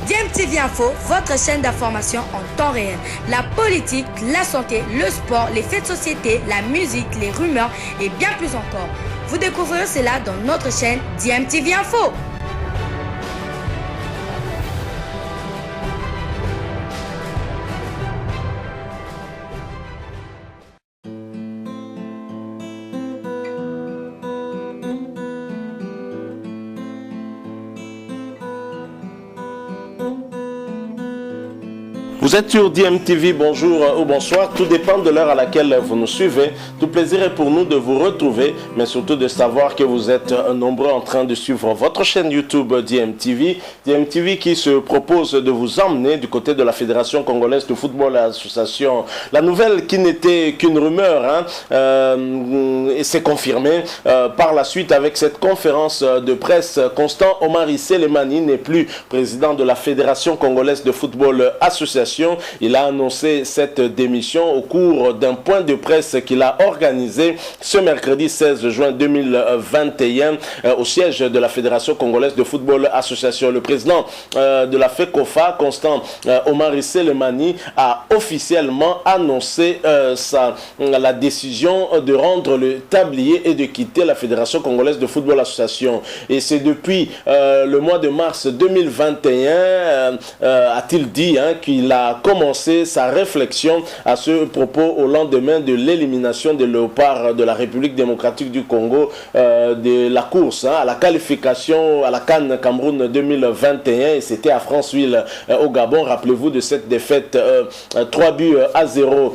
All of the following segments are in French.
DMTV Info, votre chaîne d'information en temps réel. La politique, la santé, le sport, les faits de société, la musique, les rumeurs et bien plus encore. Vous découvrirez cela dans notre chaîne DMTV Info. Vous êtes sur DMTV, bonjour ou bonsoir, tout dépend de l'heure à laquelle vous nous suivez. Tout plaisir est pour nous de vous retrouver, mais surtout de savoir que vous êtes nombreux en train de suivre votre chaîne YouTube DMTV. DMTV qui se propose de vous emmener du côté de la Fédération Congolaise de Football Association. La nouvelle qui n'était qu'une rumeur, et c'est confirmé par la suite avec cette conférence de presse. Constant Omari Selemani n'est plus président de la Fédération Congolaise de Football Association. Il a annoncé cette démission au cours d'un point de presse qu'il a organisé ce mercredi 16 juin 2021 au siège de la Fédération Congolaise de Football Association. Le président de la FECOFA, Constant Omari Selemani, a officiellement annoncé la décision de rendre le tablier et de quitter la Fédération Congolaise de Football Association. Et c'est depuis le mois de mars 2021, a-t-il dit, qu'il a commencé sa réflexion à ce propos au lendemain de l'élimination des Léopards de la République démocratique du Congo de la course à la qualification à la CAN Cameroun 2021, et c'était à Franceville au Gabon. Rappelez-vous de cette défaite 3-0.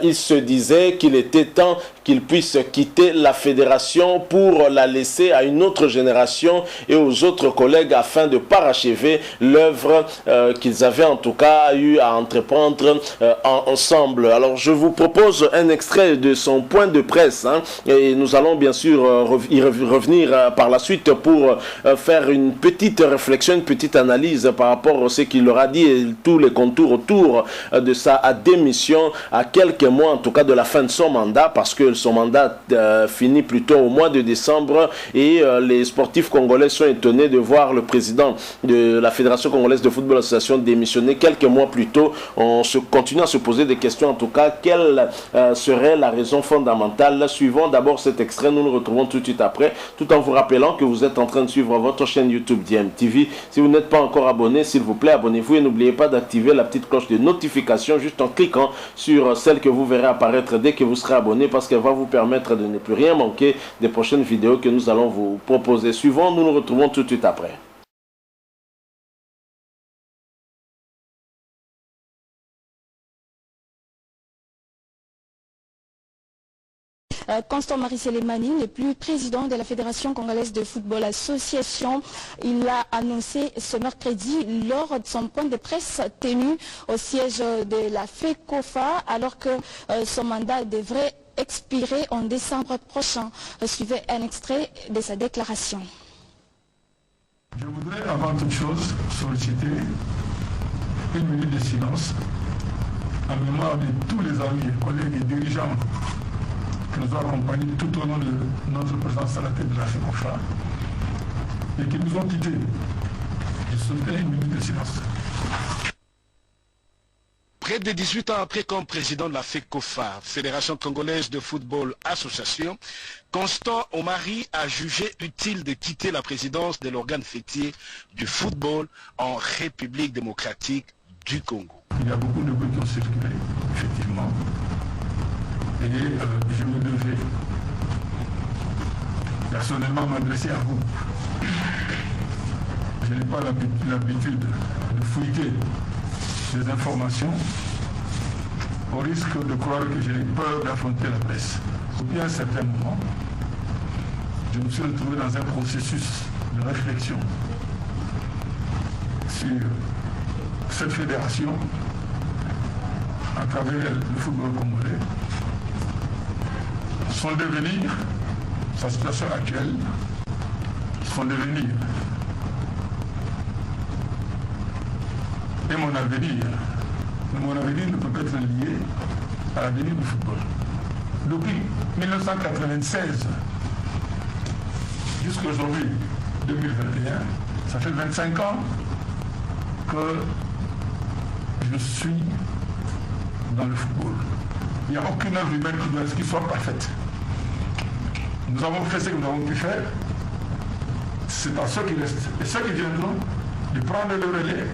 Il se disait qu'il était temps qu'il puisse quitter la fédération pour la laisser à une autre génération et aux autres collègues afin de parachever l'œuvre qu'ils avaient en tout cas eu à entreprendre ensemble. Alors je vous propose un extrait de son point de presse, et nous allons bien sûr y revenir par la suite pour faire une petite réflexion, une petite analyse par rapport à ce qu'il aura dit et tous les contours autour de sa démission à quelques mois en tout cas de la fin de son mandat, parce que son mandat finit plutôt au mois de décembre, et les sportifs congolais sont étonnés de voir le président de la Fédération Congolaise de Football Association démissionner quelques mois plus tôt. On continue à se poser des questions en tout cas. Quelle serait la raison fondamentale? Suivons d'abord cet extrait, nous nous retrouvons tout de suite après, tout en vous rappelant que vous êtes en train de suivre votre chaîne YouTube DMTV. Si vous n'êtes pas encore abonné, s'il vous plaît, abonnez-vous et n'oubliez pas d'activer la petite cloche de notification juste en cliquant sur celle que vous verrez apparaître dès que vous serez abonné, parce qu'elle va vous permettre de ne plus rien manquer des prochaines vidéos que nous allons vous proposer. Suivons, nous nous retrouvons tout de suite après. Constant Omari Selemani n'est plus président de la Fédération Congolaise de Football Association. Il l'a annoncé ce mercredi lors de son point de presse tenu au siège de la FECOFA, alors que son mandat devrait expirer en décembre prochain. Suivez un extrait de sa déclaration. Je voudrais avant toute chose solliciter une minute de silence en mémoire de tous les amis, collègues et dirigeants qui nous ont accompagnés tout au long de notre présence à la tête de la FECOFA et qui nous ont quittés. Je souhaiterais une minute de silence. Près de 18 ans après, comme président de la FECOFA, Fédération Congolaise de Football Association, Constant Omari a jugé utile de quitter la présidence de l'organe fêtier du football en République démocratique du Congo. Il y a beaucoup de bruits qui ont circulé, effectivement. Et je me devais personnellement m'adresser à vous. Je n'ai pas l'habitude de fouiller des informations au risque de croire que j'ai peur d'affronter la presse. Depuis un certain moment, je me suis retrouvé dans un processus de réflexion sur cette fédération à travers le football congolais, son devenir, sa situation actuelle, son devenir et mon avenir. Mon avenir ne peut pas être lié à l'avenir du football. Depuis 1996 jusqu'à aujourd'hui, 2021, ça fait 25 ans que je suis dans le football. Il n'y a aucune œuvre humaine qui soit parfaite. Nous avons fait ce que nous avons pu faire. C'est à ceux qui restent et ceux qui viendront de prendre le relais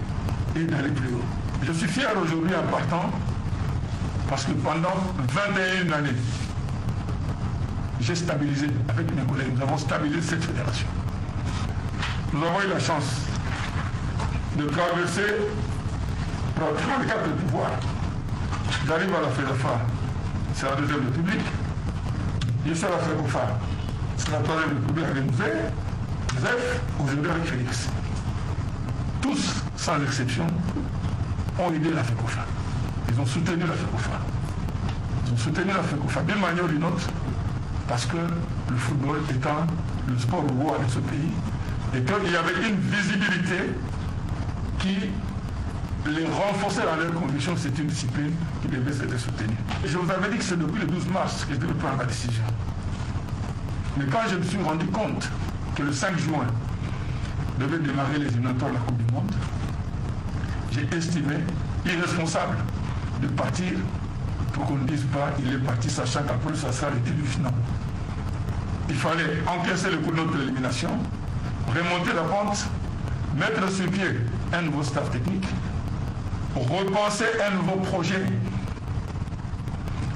et d'aller plus haut. Je suis fier aujourd'hui en partant parce que pendant 21 années, j'ai stabilisé avec mes collègues, nous avons stabilisé cette fédération. Nous avons eu la chance de traverser pratiquement les quatre pouvoirs. J'arrive à la FEDAFA, c'est la deuxième république. Je suis à la FECOFA, c'est la troisième république avec Joseph, aujourd'hui avec Félix. Tous, sans exception, ont aidé la FECOFA. Ils ont soutenu la FECOFA. Ils ont soutenu la FECOFA d'une manière ou d'une autre, parce que le football étant le sport roi de ce pays, et qu'il y avait une visibilité qui les renforçait dans leurs convictions, c'est une discipline qui devait être soutenue. Je vous avais dit que c'est depuis le 12 mars que je devais prendre la décision. Mais quand je me suis rendu compte que le 5 juin devait démarrer les éliminatoires de la Coupe du Monde, j'ai estimé irresponsable de partir pour qu'on ne dise pas il est parti sachant qu'après ça sera le titre du final. Il fallait encaisser le coup de notre élimination, remonter la pente, mettre sur pied un nouveau staff technique, repenser un nouveau projet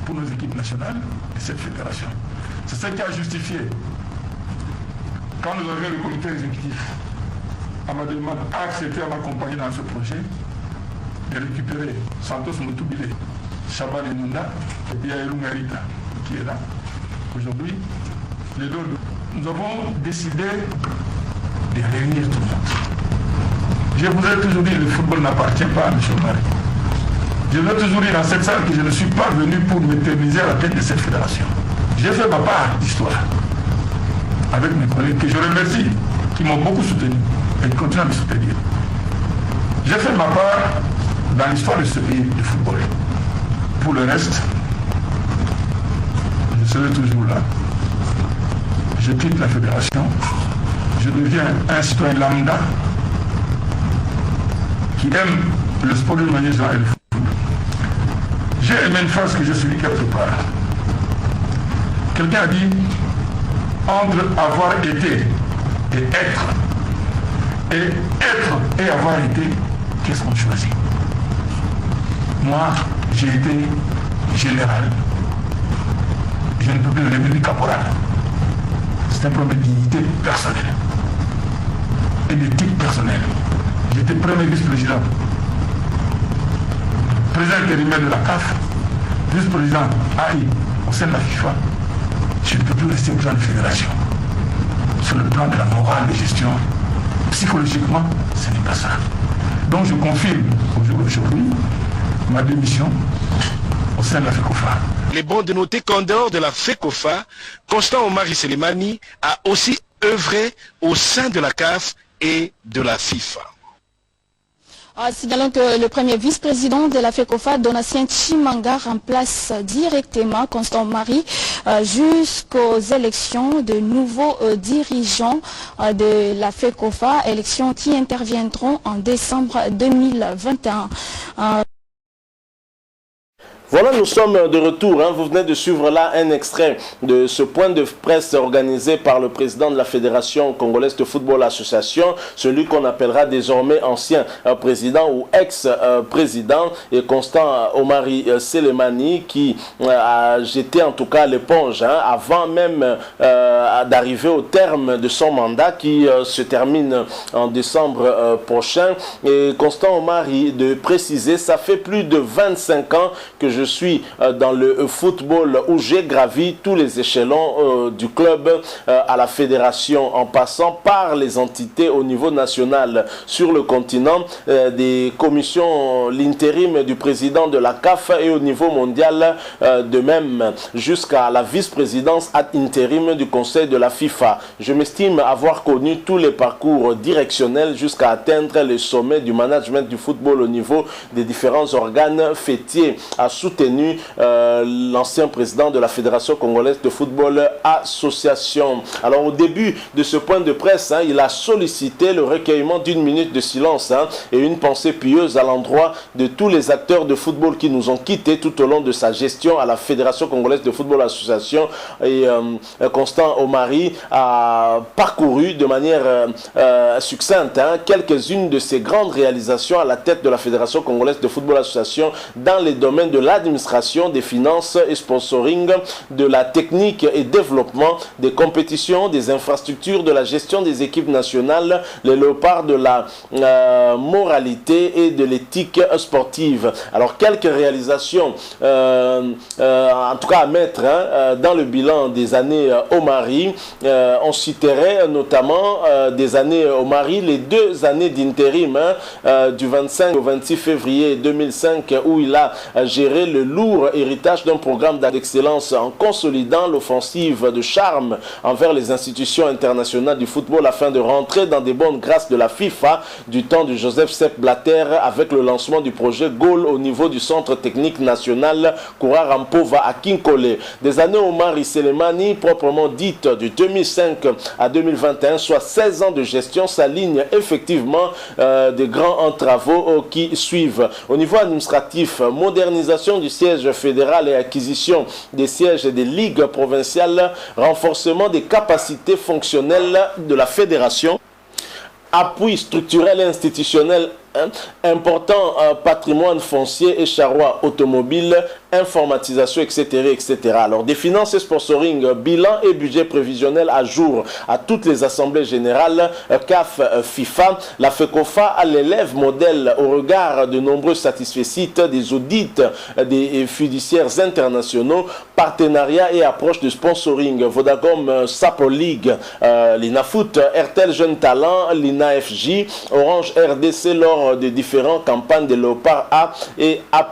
pour nos équipes nationales et cette fédération. C'est ce qui a justifié, quand nous avions le comité exécutif, à ma demande, a accepté à m'accompagner dans ce projet, de récupérer Santos Moutoubilé, Chaban Enunda et puis Yaelou Ngarita qui est là aujourd'hui. Les deux, nous avons décidé de réunir tout le monde. Je vous ai toujours dit, le football n'appartient pas à M. Marie. Je vous ai toujours dit dans cette salle que je ne suis pas venu pour m'éterniser à la tête de cette fédération. J'ai fait ma part d'histoire avec mes collègues que je remercie, qui m'ont beaucoup soutenu et qui continuent à me soutenir. J'ai fait ma part dans l'histoire de ce pays de football. Pour le reste, je serai toujours là. Je quitte la fédération, je deviens un citoyen lambda qui aime le sport d'une manière générale et le football. J'ai aimé une phrase que je suis quelque part. Quelqu'un a dit, entre avoir été et être et avoir été, qu'est-ce qu'on choisit? Moi, j'ai été général. Je ne peux plus devenir caporal. C'est un problème de dignité personnelle et d'éthique personnelle. J'étais premier vice-président, président intérimaire de la CAF, vice-président AI au sein de la FIFA. Je ne peux plus rester président de fédération. Sur le plan de la morale de gestion, psychologiquement, ce n'est pas ça. Donc je confirme aujourd'hui ma démission au sein de la FECOFA. Il est bon de noter qu'en dehors de la FECOFA, Constant Omari Selemani a aussi œuvré au sein de la CAF et de la FIFA. Signalons que le premier vice-président de la FECOFA, Donatien Chimanga, remplace directement Constant Omari jusqu'aux élections de nouveaux dirigeants de la FECOFA, élections qui interviendront en décembre 2021. Voilà, nous sommes de retour. Vous venez de suivre là un extrait de ce point de presse organisé par le président de la Fédération congolaise de football association, celui qu'on appellera désormais ancien président ou ex-président, et Constant Omari Selemani, qui a jeté en tout cas l'éponge avant même d'arriver au terme de son mandat qui se termine en décembre prochain. Et Constant Omari, de préciser, ça fait plus de 25 ans que je suis dans le football où j'ai gravi tous les échelons du club à la fédération, en passant par les entités au niveau national sur le continent, des commissions, l'intérim du président de la CAF et au niveau mondial de même, jusqu'à la vice-présidence ad intérim du conseil de la FIFA. Je m'estime avoir connu tous les parcours directionnels jusqu'à atteindre les sommets du management du football au niveau des différents organes fêtiers. À soutenu l'ancien président de la Fédération congolaise de football association. Alors au début de ce point de presse, il a sollicité le recueillement d'une minute de silence et une pensée pieuse à l'endroit de tous les acteurs de football qui nous ont quittés tout au long de sa gestion à la Fédération congolaise de football association. Et Constant Omari a parcouru de manière succincte quelques-unes de ses grandes réalisations à la tête de la Fédération congolaise de football association dans les domaines de l'administration, des finances et sponsoring, de la technique et développement, des compétitions, des infrastructures, de la gestion des équipes nationales, les léopards de la moralité et de l'éthique sportive. Alors quelques réalisations en tout cas à mettre dans le bilan des années Omari. On citerait notamment des années Omari, les 2 années d'intérim du 25 au 26 février 2005 où il a géré le lourd héritage d'un programme d'excellence en consolidant l'offensive de charme envers les institutions internationales du football afin de rentrer dans des bonnes grâces de la FIFA du temps de Joseph Sepp Blatter avec le lancement du projet Goal au niveau du centre technique national Koura Rampova à Kinkole. Des années Omari Selemani proprement dites de 2005 à 2021, soit 16 ans de gestion, s'alignent effectivement des grands travaux qui suivent. Au niveau administratif, modernisation du siège fédéral et acquisition des sièges des ligues provinciales, renforcement des capacités fonctionnelles de la fédération, appui structurel et institutionnel important patrimoine foncier et charroi automobile, informatisation, etc., etc. Alors, des finances et sponsoring, bilan et budget prévisionnel à jour à toutes les assemblées générales, CAF, FIFA, la FECOFA à l'élève modèle au regard de nombreux satisfaits des audits des fiduciaires internationaux, partenariats et approches de sponsoring, Vodacom, Sapo League, l'INAFoot, RTL Jeune Talent, l'INAFJ, Orange RDC lors des différentes campagnes de Léopard A et A'.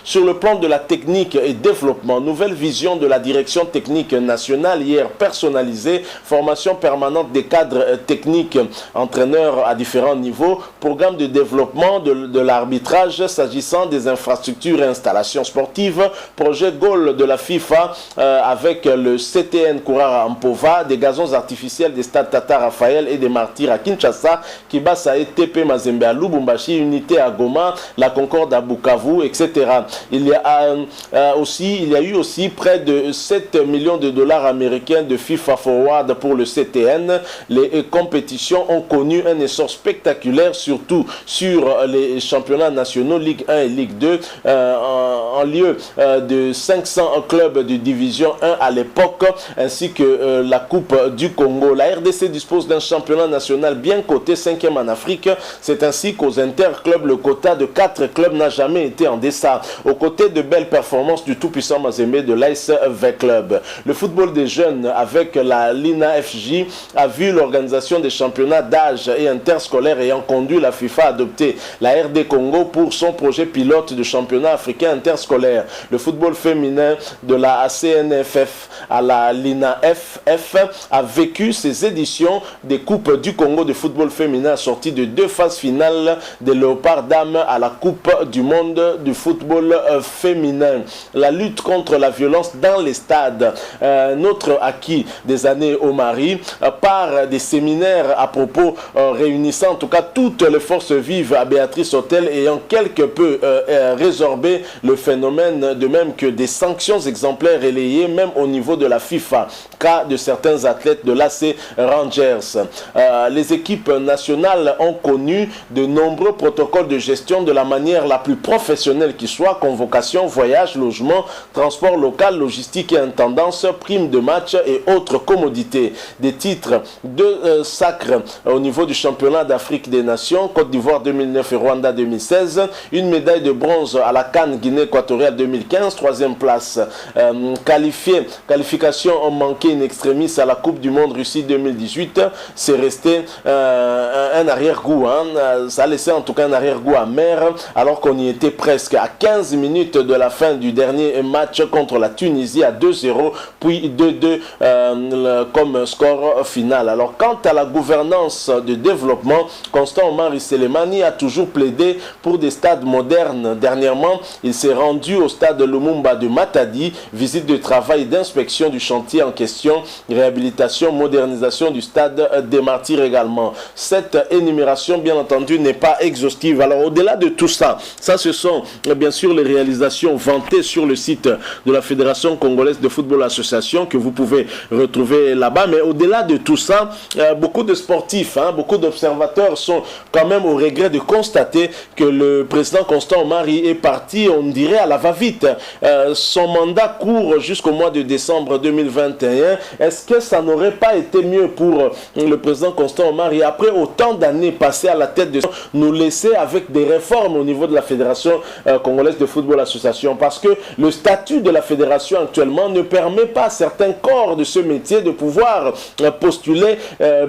Sur le plan de la technique et développement, nouvelle vision de la direction technique nationale hier personnalisée, formation permanente des cadres techniques, entraîneurs à différents niveaux, programme de développement de l'arbitrage s'agissant des infrastructures et installations sportives, projet Goal de la FIFA avec le CTN Koura Rampova, des gazons artificiels des stades Tata Raphaël et des Martyrs à Kinshasa, Kibasa et TP Mazembe à Lubumbashi, Unité à Goma, la Concorde à Bukavu, etc. Il y a eu aussi près de 7 millions de dollars américains de FIFA Forward pour le CTN. Les compétitions ont connu un essor spectaculaire, surtout sur les championnats nationaux Ligue 1 et Ligue 2, en lieu de 500 clubs de division 1 à l'époque, ainsi que la Coupe du Congo. La RDC dispose d'un championnat national bien coté, 5e en Afrique. C'est ainsi qu'aux interclubs, le quota de 4 clubs n'a jamais été en deçà. Aux côtés de belles performances du tout-puissant Mazembe de l'Ice V Club. Le football des jeunes avec la l'INAFJ a vu l'organisation des championnats d'âge et interscolaires ayant conduit la FIFA à adopter la RD Congo pour son projet pilote de championnat africain interscolaire. Le football féminin de la CNFF à la l'INAFF a vécu ses éditions des Coupes du Congo de football féminin assorties de 2 phases finales des Léopards dames à la Coupe du monde du football féminin. La lutte contre la violence dans les stades, notre acquis des années Omari, par des séminaires à propos réunissant en tout cas toutes les forces vives à Béatrice Hôtel ayant quelque peu résorbé le phénomène, de même que des sanctions exemplaires relayées même au niveau de la FIFA, cas de certains athlètes de l'AC Rangers. Les équipes nationales ont connu de nombreux protocoles de gestion de la manière la plus professionnelle qui soit, convocation, voyage, logement, transport local, logistique et intendance, primes de match et autres commodités. Des titres de sacre au niveau du championnat d'Afrique des Nations, Côte d'Ivoire 2009 et Rwanda 2016, une médaille de bronze à la CAN Guinée équatoriale 2015, 3e place. Qualification manquée in extremis à la Coupe du Monde Russie 2018, c'est resté un arrière-goût. Ça laisse laissé en tout cas un arrière-goût amer alors qu'on y était presque à 15 minutes de la fin du dernier match contre la Tunisie à 2-0 puis 2-2 comme score final. Alors quant à la gouvernance de développement, Constant Omar Selemani a toujours plaidé pour des stades modernes. Dernièrement, il s'est rendu au stade Lumumba de Matadi, visite de travail et d'inspection du chantier en question, réhabilitation, modernisation du stade des Martyrs également. Cette énumération, bien entendu, n'est pas exhaustive. Alors au-delà de tout ça, ça ce sont bien sûr les réalisations vantées sur le site de la Fédération Congolaise de Football Association que vous pouvez retrouver là-bas. Mais au-delà de tout ça, beaucoup de sportifs, beaucoup d'observateurs sont quand même au regret de constater que le président Constant Omari est parti, on dirait, à la va-vite. Son mandat court jusqu'au mois de décembre 2021. Est-ce que ça n'aurait pas été mieux pour le président Constant Omari, après autant d'années passées à la tête de nous laisser avec des réformes au niveau de la Fédération Congolaise de Football Association? Parce que le statut de la fédération actuellement ne permet pas à certains corps de ce métier de pouvoir postuler,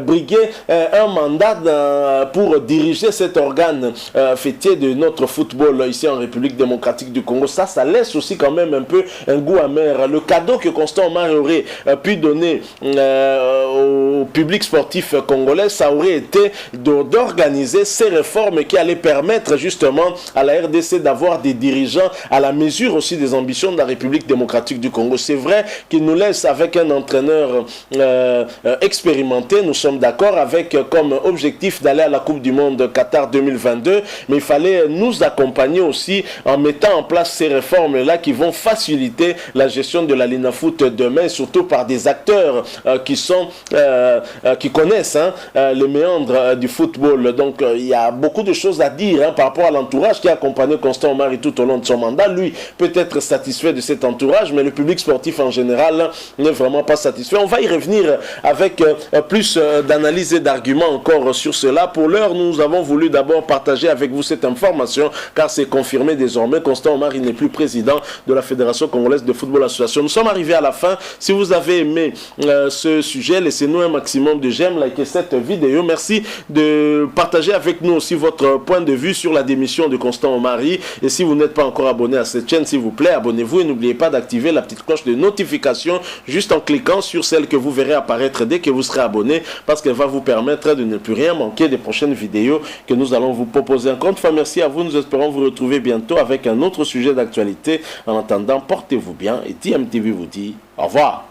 briguer un mandat pour diriger cet organe fêtier de notre football ici en République démocratique du Congo. Ça laisse aussi quand même un peu un goût amer. Le cadeau que Constant Omar aurait pu donner au public sportif congolais, ça aurait été d'organiser ces réformes qui allaient permettre justement à la RDC d'avoir des dirigeants à la mesure aussi des ambitions de la République démocratique du Congo. C'est vrai qu'il nous laisse avec un entraîneur expérimenté, nous sommes d'accord, avec comme objectif d'aller à la Coupe du Monde Qatar 2022, mais il fallait nous accompagner aussi en mettant en place ces réformes-là qui vont faciliter la gestion de la Linafoot demain, surtout par des acteurs qui connaissent les méandres du football. Donc il y a beaucoup de choses à dire par rapport à l'entourage qui a accompagné Constant Omari tout au long de son mandat. Lui peut être satisfait de cet entourage, mais le public sportif en général n'est vraiment pas satisfait. On va y revenir avec plus d'analyse et d'arguments encore sur cela. Pour l'heure, nous avons voulu d'abord partager avec vous cette information, car c'est confirmé désormais. Constant Omari n'est plus président de la Fédération Congolaise de Football Association. Nous sommes arrivés à la fin. Si vous avez aimé ce sujet, laissez-nous un maximum de j'aime, likez cette vidéo. Merci de partager avec nous aussi votre point de vue sur la démission de Constant Omari. Et si vous n'êtes pas encore abonné à cette chaîne, s'il vous plaît, abonnez-vous et n'oubliez pas d'activer la petite cloche de notification juste en cliquant sur celle que vous verrez apparaître dès que vous serez abonné, parce qu'elle va vous permettre de ne plus rien manquer des prochaines vidéos que nous allons vous proposer. Encore une fois, merci à vous. Nous espérons vous retrouver bientôt avec un autre sujet d'actualité. En attendant, portez-vous bien et TMTV vous dit au revoir.